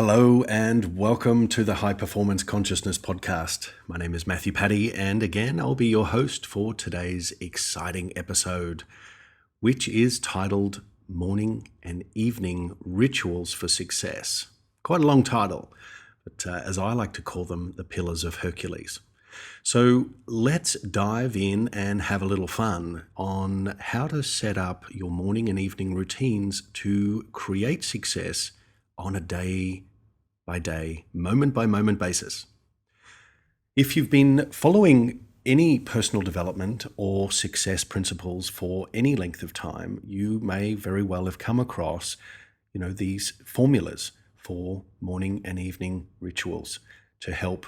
Hello and welcome to the High Performance Consciousness Podcast. My name is Matthew Paddy, and again, I'll be your host for today's exciting episode, which is titled Morning and Evening Rituals for Success. Quite a long title, but as I like to call them, the Pillars of Hercules. So let's dive in and have a little fun on how to set up your morning and evening routines to create success on a day-by-day, moment-by-moment basis. If you've been following any personal development or success principles for any length of time, you may very well have come across, these formulas for morning and evening rituals to help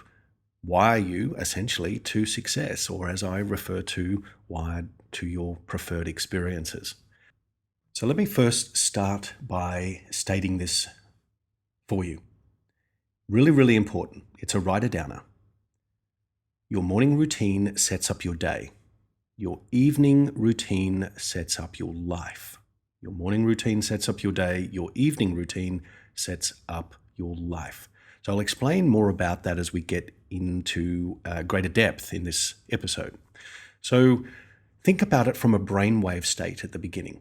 wire you essentially to success, or as I refer to, wired to your preferred experiences. So let me first start by stating this for you. Really, really important. It's a writer-downer. Your morning routine sets up your day. Your evening routine sets up your life. Your morning routine sets up your day. Your evening routine sets up your life. So I'll explain more about that as we get into greater depth in this episode. So think about it from a brainwave state at the beginning.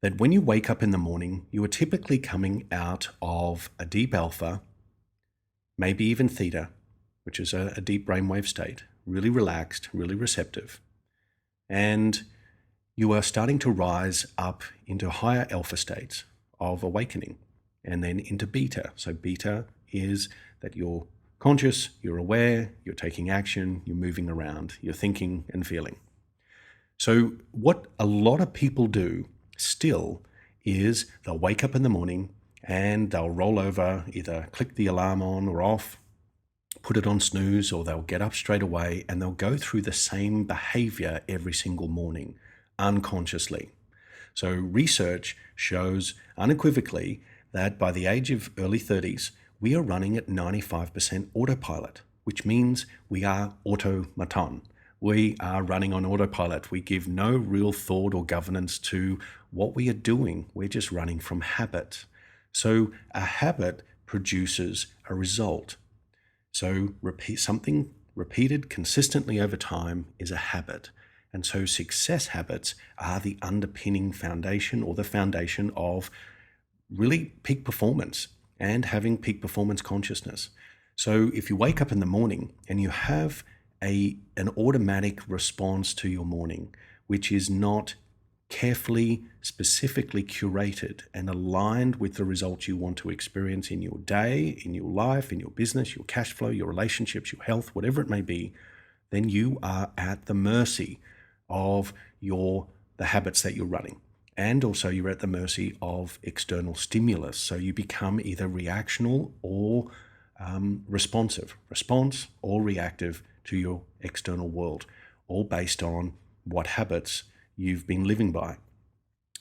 That when you wake up in the morning, you are typically coming out of a deep alpha, maybe even theta, which is a deep brainwave state, really relaxed, really receptive. And you are starting to rise up into higher alpha states of awakening and then into beta. So beta is that you're conscious, you're aware, you're taking action, you're moving around, you're thinking and feeling. So what a lot of people do still is they'll wake up in the morning and they'll roll over, either click the alarm on or off, put it on snooze, or they'll get up straight away and they'll go through the same behavior every single morning unconsciously. So research shows unequivocally that by the age of early 30s, we are running at 95% autopilot, which means we are automaton. We are running on autopilot. We give no real thought or governance to what we are doing. We're just running from habit. So a habit produces a result. So something repeated consistently over time is a habit. And so success habits are the underpinning foundation, or the foundation of really peak performance and having peak performance consciousness. So if you wake up in the morning and you have an automatic response to your morning, which is not carefully, specifically curated and aligned with the results you want to experience in your day, in your life, in your business, your cash flow, your relationships, your health, whatever it may be, then you are at the mercy of the habits that you're running. And also you're at the mercy of external stimulus. So you become either reactional or response or reactive to your external world, all based on what habits you've been living by.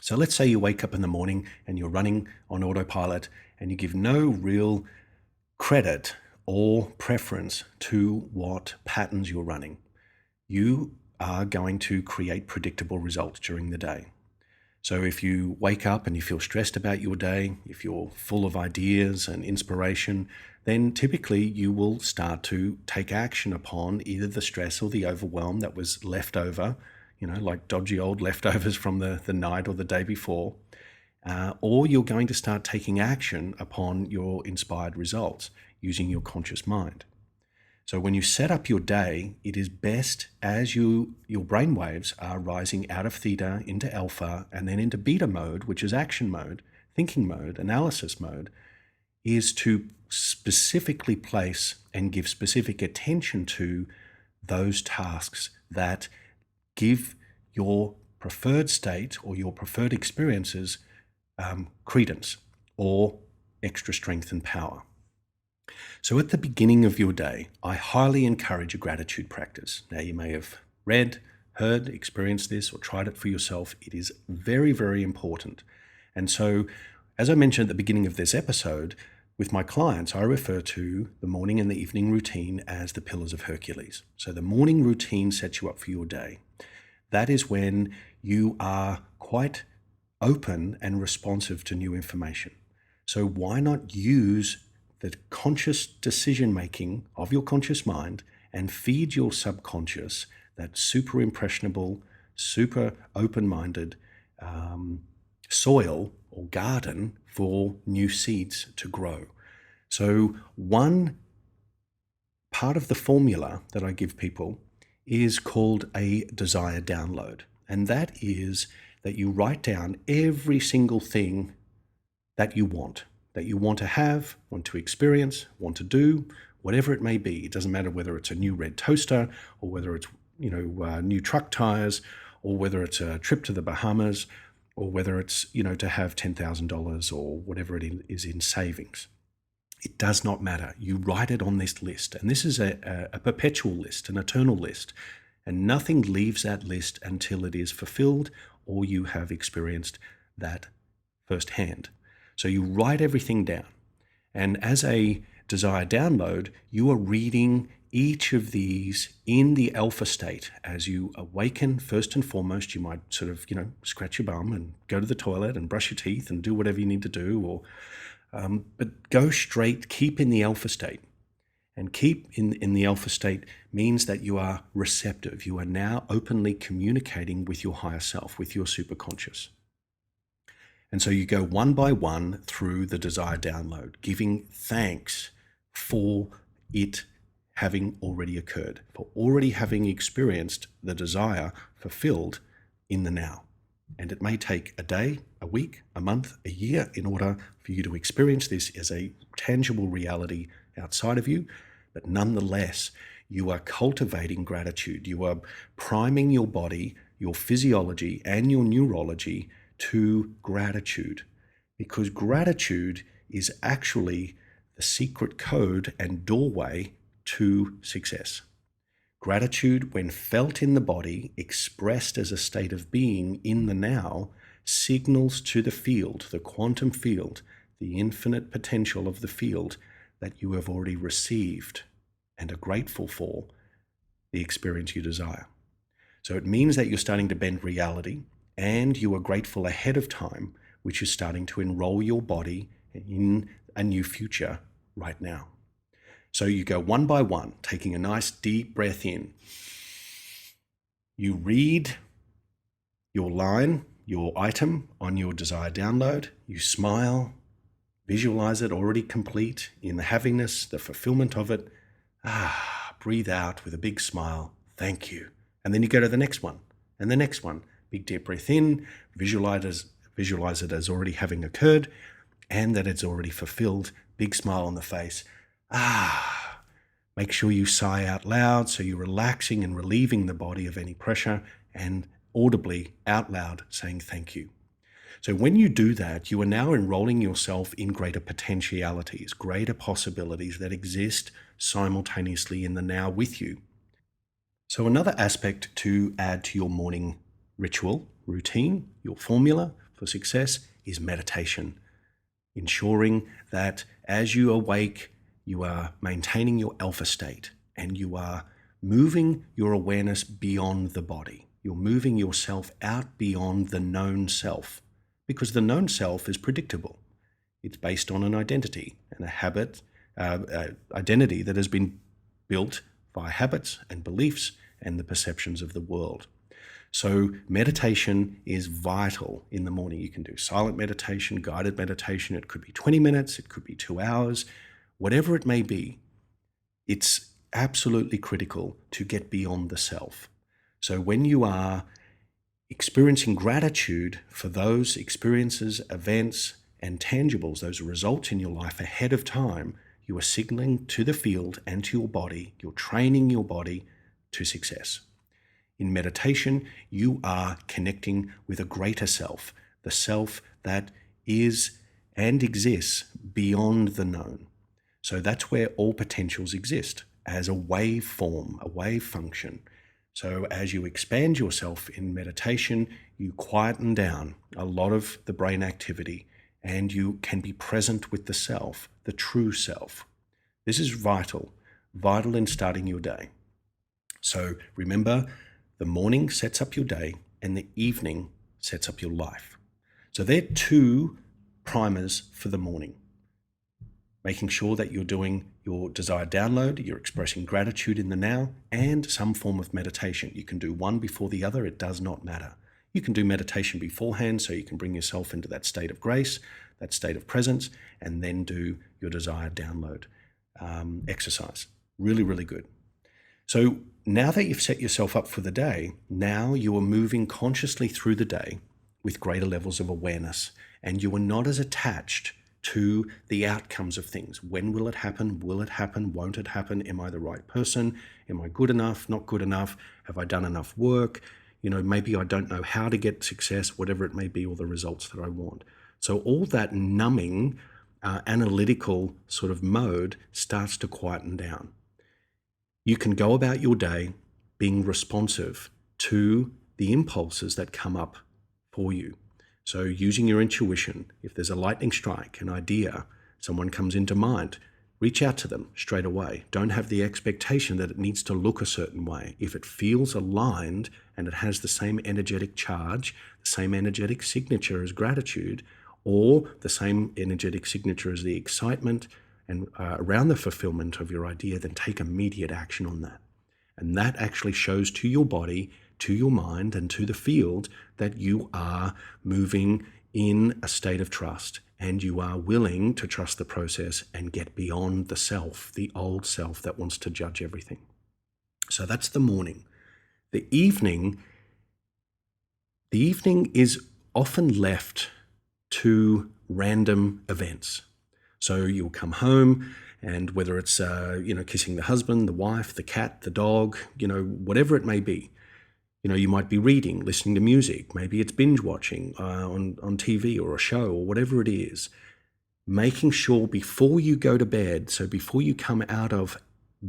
So let's say you wake up in the morning and you're running on autopilot and you give no real credit or preference to what patterns you're running. You are going to create predictable results during the day. So if you wake up and you feel stressed about your day, if you're full of ideas and inspiration, then typically you will start to take action upon either the stress or the overwhelm that was left over, like dodgy old leftovers from the night or the day before, or you're going to start taking action upon your inspired results using your conscious mind. So when you set up your day, it is best as your brain waves are rising out of theta into alpha and then into beta mode, which is action mode, thinking mode, analysis mode, is to specifically place and give specific attention to those tasks that give your preferred state or your preferred experiences credence or extra strength and power. So at the beginning of your day, I highly encourage a gratitude practice. Now, you may have read, heard, experienced this, or tried it for yourself. It is very, very important. And so, as I mentioned at the beginning of this episode, with my clients, I refer to the morning and the evening routine as the Pillars of Hercules. So the morning routine sets you up for your day. That is when you are quite open and responsive to new information. So why not use the conscious decision making of your conscious mind and feed your subconscious that super impressionable, super open-minded soil or garden for new seeds to grow. So one part of the formula that I give people is called a desire download. And that is that you write down every single thing that you want to have, want to experience, want to do, whatever it may be. It doesn't matter whether it's a new red toaster or whether it's new truck tires, or whether it's a trip to the Bahamas, or whether it's to have $10,000 or whatever it is in savings. It does not matter. You write it on this list, and this is a perpetual list, an eternal list, and nothing leaves that list until it is fulfilled or you have experienced that firsthand. So you write everything down, and as a desire download, you are reading each of these in the alpha state. As you awaken, first and foremost, you might sort of, scratch your bum and go to the toilet and brush your teeth and do whatever you need to do, but go straight, keep in the alpha state. And keep in the alpha state means that you are receptive. You are now openly communicating with your higher self, with your superconscious. And so you go one by one through the desire download, giving thanks for it having already occurred, for already having experienced the desire fulfilled in the now. And it may take a day, a week, a month, a year in order for you to experience this as a tangible reality outside of you. But nonetheless, you are cultivating gratitude. You are priming your body, your physiology, and your neurology to gratitude, because gratitude is actually the secret code and doorway to success. Gratitude, when felt in the body, expressed as a state of being in the now, signals to the field, the quantum field, the infinite potential of the field, that you have already received and are grateful for the experience you desire. So it means that you're starting to bend reality, and you are grateful ahead of time, which is starting to enroll your body in a new future right now. So you go one by one, taking a nice deep breath in. You read your line, your item on your desire download. You smile, visualize it already complete in the havingness, the fulfillment of it. Breathe out with a big smile. Thank you. And then you go to the next one and the next one. Big deep breath in, visualize it as already having occurred and that it's already fulfilled. Big smile on the face. Make sure you sigh out loud so you're relaxing and relieving the body of any pressure, and audibly out loud saying thank you. So when you do that, you are now enrolling yourself in greater potentialities, greater possibilities that exist simultaneously in the now with you. So another aspect to add to your morning ritual, routine, your formula for success is meditation. Ensuring that as you awake, you are maintaining your alpha state and you are moving your awareness beyond the body. You're moving yourself out beyond the known self, because the known self is predictable. It's based on an identity and a habit, identity that has been built by habits and beliefs and the perceptions of the world. So meditation is vital in the morning. You can do silent meditation, guided meditation. It could be 20 minutes, it could be 2 hours, whatever it may be. It's absolutely critical to get beyond the self. So when you are experiencing gratitude for those experiences, events, and tangibles, those results in your life ahead of time, you are signaling to the field and to your body, you're training your body to success. In meditation, you are connecting with a greater self, the self that is and exists beyond the known. So that's where all potentials exist as a wave form, a wave function. So as you expand yourself in meditation, you quieten down a lot of the brain activity and you can be present with the self, the true self. This is vital in starting your day. So remember, the morning sets up your day and the evening sets up your life. So they're two primers for the morning. making sure that you're doing your desired download, you're expressing gratitude in the now, and some form of meditation. You can do one before the other, it does not matter. You can do meditation beforehand so you can bring yourself into that state of grace, that state of presence, and then do your desired download exercise. Really, really good. So now that you've set yourself up for the day, now you are moving consciously through the day with greater levels of awareness, and you are not as attached to the outcomes of things. When will it happen? Will it happen? Won't it happen? Am I the right person? Am I good enough? Not good enough? Have I done enough work? Maybe I don't know how to get success, whatever it may be, or the results that I want. So all that numbing, analytical sort of mode starts to quieten down. You can go about your day being responsive to the impulses that come up for you. So using your intuition, if there's a lightning strike, an idea, someone comes into mind, reach out to them straight away. Don't have the expectation that it needs to look a certain way. If it feels aligned and it has the same energetic charge, the same energetic signature as gratitude, or the same energetic signature as the excitement and around the fulfillment of your idea, then take immediate action on that. And that actually shows to your body, to your mind, and to the field that you are moving in a state of trust and you are willing to trust the process and get beyond the self, the old self that wants to judge everything. So that's the morning. The evening is often left to random events. So you'll come home, and whether it's kissing the husband, the wife, the cat, the dog, whatever it may be, you might be reading, listening to music, maybe it's binge watching on TV or a show or whatever it is. Making sure before you go to bed, so before you come out of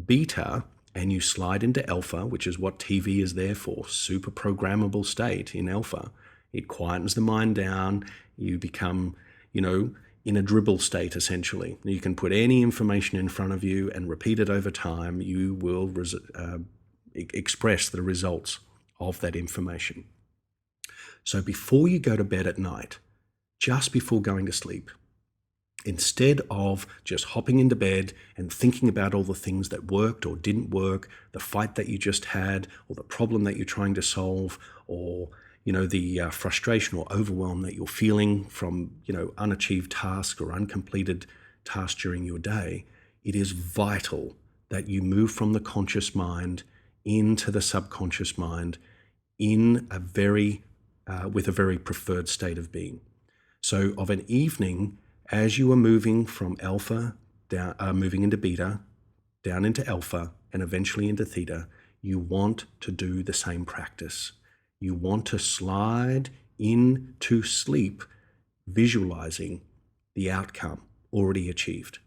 beta and you slide into alpha, which is what TV is there for, super programmable state in alpha, it quietens the mind down, you become, in a dribble state, essentially. You can put any information in front of you and repeat it over time. You will express the results of that information. So before you go to bed at night, just before going to sleep, instead of just hopping into bed and thinking about all the things that worked or didn't work, the fight that you just had, or the problem that you're trying to solve, or the frustration or overwhelm that you're feeling from, unachieved tasks or uncompleted tasks during your day, it is vital that you move from the conscious mind into the subconscious mind in a very, with a very preferred state of being. So of an evening, as you are moving from alpha down, moving into beta, down into alpha, and eventually into theta, you want to do the same practice. You want to slide into sleep, visualizing the outcome already achieved.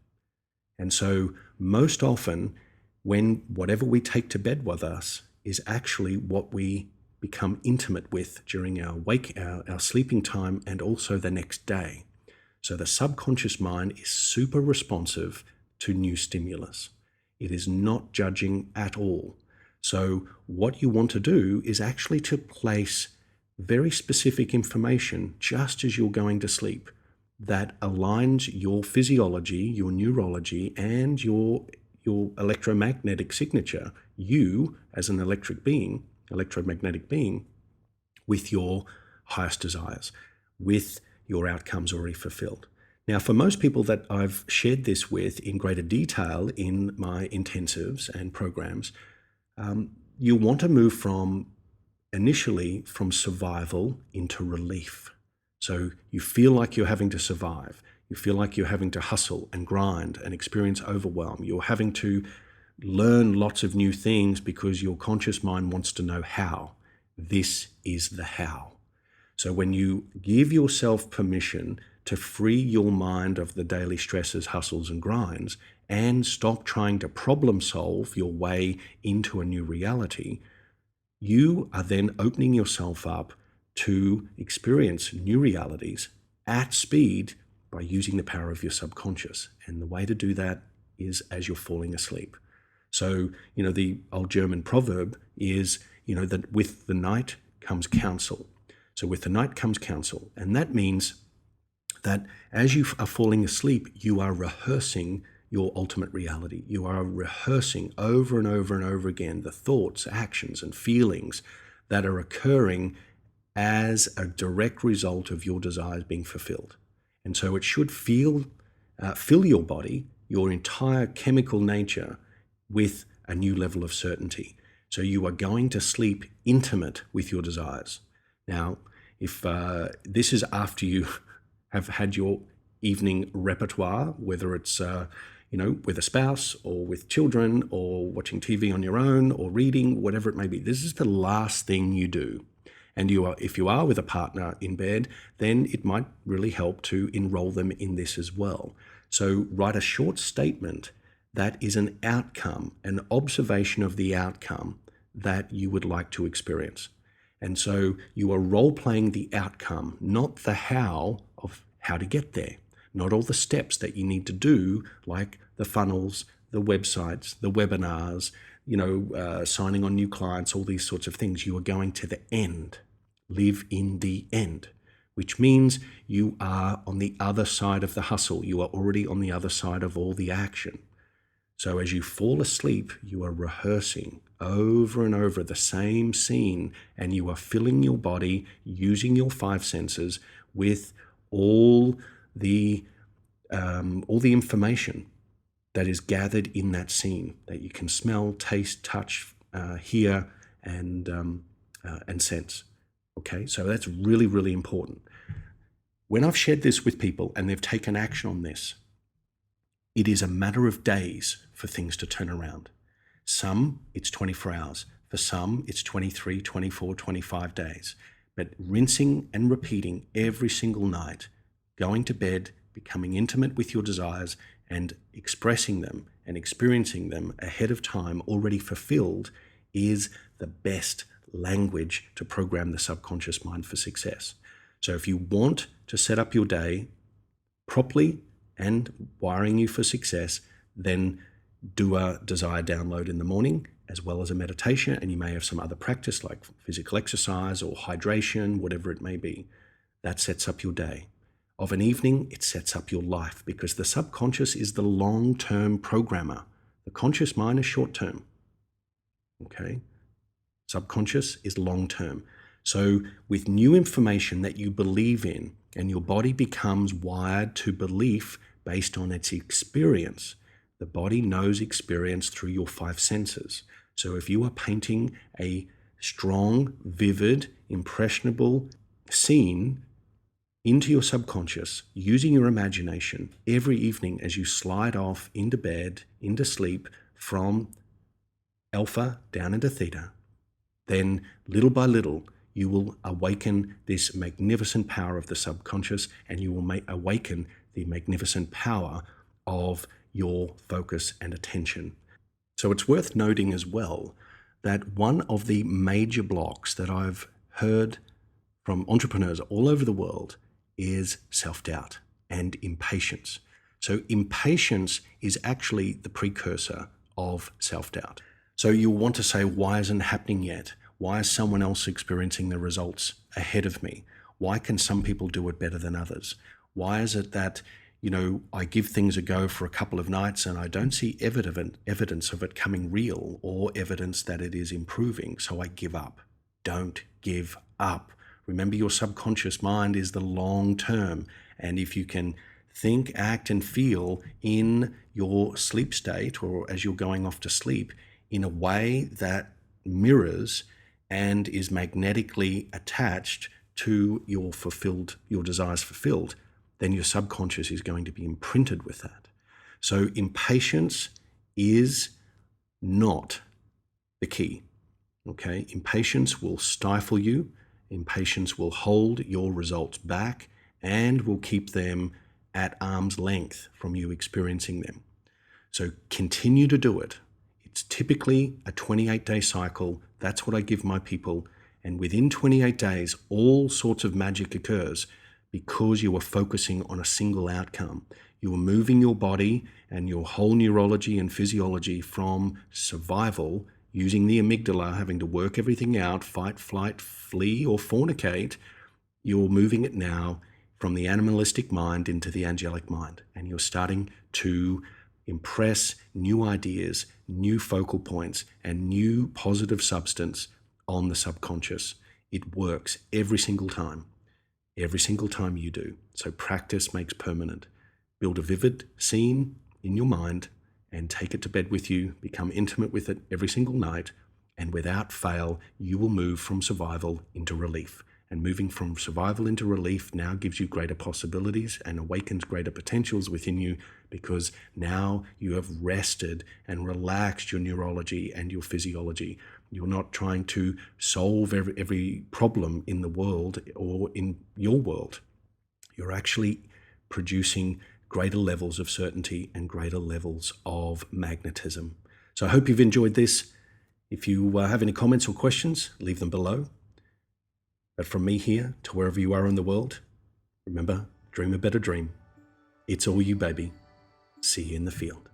And so most often, when whatever we take to bed with us is actually what we become intimate with during our sleeping time and also the next day. So the subconscious mind is super responsive to new stimulus. It is not judging at all. So what you want to do is actually to place very specific information just as you're going to sleep that aligns your physiology, your neurology, and your electromagnetic signature, you as an electromagnetic being, with your highest desires, with your outcomes already fulfilled. Now, for most people that I've shared this with in greater detail in my intensives and programs, you want to move initially from survival into relief. So you feel like you're having to survive. You feel like you're having to hustle and grind and experience overwhelm. You're having to learn lots of new things because your conscious mind wants to know how. This is the how. So when you give yourself permission to free your mind of the daily stresses, hustles, and grinds, and stop trying to problem solve your way into a new reality, you are then opening yourself up to experience new realities at speed by using the power of your subconscious. And the way to do that is as you're falling asleep. So, the old German proverb is, that with the night comes counsel. So with the night comes counsel. And that means that as you are falling asleep, you are rehearsing your ultimate reality. You are rehearsing over and over and over again the thoughts, actions, and feelings that are occurring as a direct result of your desires being fulfilled. And so it should fill your body, your entire chemical nature, with a new level of certainty. So you are going to sleep intimate with your desires. Now, if this is after you have had your evening repertoire, whether it's with a spouse or with children or watching TV on your own or reading, whatever it may be, this is the last thing you do. And if you are with a partner in bed, then it might really help to enroll them in this as well. So write a short statement that is an outcome, an observation of the outcome that you would like to experience. And so you are role-playing the outcome, not the how of how to get there, not all the steps that you need to do, like the funnels, the websites, the webinars, signing on new clients, all these sorts of things. You are going to the end. Live in the end, which means you are on the other side of the hustle. You are already on the other side of all the action. So as you fall asleep, you are rehearsing over and over the same scene, and you are filling your body using your five senses with all the information that is gathered in that scene that you can smell, taste, touch, hear, and sense. Okay, so that's really, really important. When I've shared this with people and they've taken action on this, it is a matter of days for things to turn around. Some, it's 24 hours. For some, it's 23, 24, 25 days. But rinsing and repeating every single night, going to bed, becoming intimate with your desires, and expressing them and experiencing them ahead of time, already fulfilled, is the best language to program the subconscious mind for success. So if you want to set up your day properly and wiring you for success, then do a desire download in the morning as well as a meditation, and you may have some other practice like physical exercise or hydration, whatever it may be. That sets up your day. Of an evening, it sets up your life, because the subconscious is the long-term programmer. The conscious mind is short-term. Okay? Subconscious is long-term. So with new information that you believe in, and your body becomes wired to belief based on its experience. The body knows experience through your five senses. So if you are painting a strong, vivid, impressionable scene into your subconscious, using your imagination every evening as you slide off into bed, into sleep, from alpha down into theta, then little by little, you will awaken this magnificent power of the subconscious, and you will awaken the magnificent power of your focus and attention. So it's worth noting as well that one of the major blocks that I've heard from entrepreneurs all over the world is self-doubt and impatience. So impatience is actually the precursor of self-doubt. So you'll want to say, why isn't it happening yet? Why is someone else experiencing the results ahead of me? Why can some people do it better than others? Why is it that, I give things a go for a couple of nights and I don't see evidence of it coming real, or evidence that it is improving, so I give up? Don't give up. Remember, your subconscious mind is the long term. And if you can think, act, and feel in your sleep state, or as you're going off to sleep, in a way that mirrors and is magnetically attached to your desires fulfilled, then your subconscious is going to be imprinted with that. So impatience is not the key. Okay? Impatience will stifle you. Impatience will hold your results back and will keep them at arm's length from you experiencing them. So continue to do it. It's typically a 28-day cycle. That's what I give my people. And within 28 days, all sorts of magic occurs because you are focusing on a single outcome. You are moving your body and your whole neurology and physiology from survival, using the amygdala, having to work everything out, fight, flight, flee, or fornicate. You're moving it now from the animalistic mind into the angelic mind, and you're starting to impress new ideas, new focal points, and new positive substance on the subconscious. It works every single time you do. So practice makes permanent. Build a vivid scene in your mind and take it to bed with you. Become intimate with it every single night, and without fail, you will move from survival into relief. And moving from survival into relief now gives you greater possibilities and awakens greater potentials within you, because now you have rested and relaxed your neurology and your physiology. You're not trying to solve every problem in the world or in your world. You're actually producing greater levels of certainty and greater levels of magnetism. So I hope you've enjoyed this. If you have any comments or questions, leave them below. But from me here to wherever you are in the world, remember, dream a better dream. It's all you, baby. See you in the field.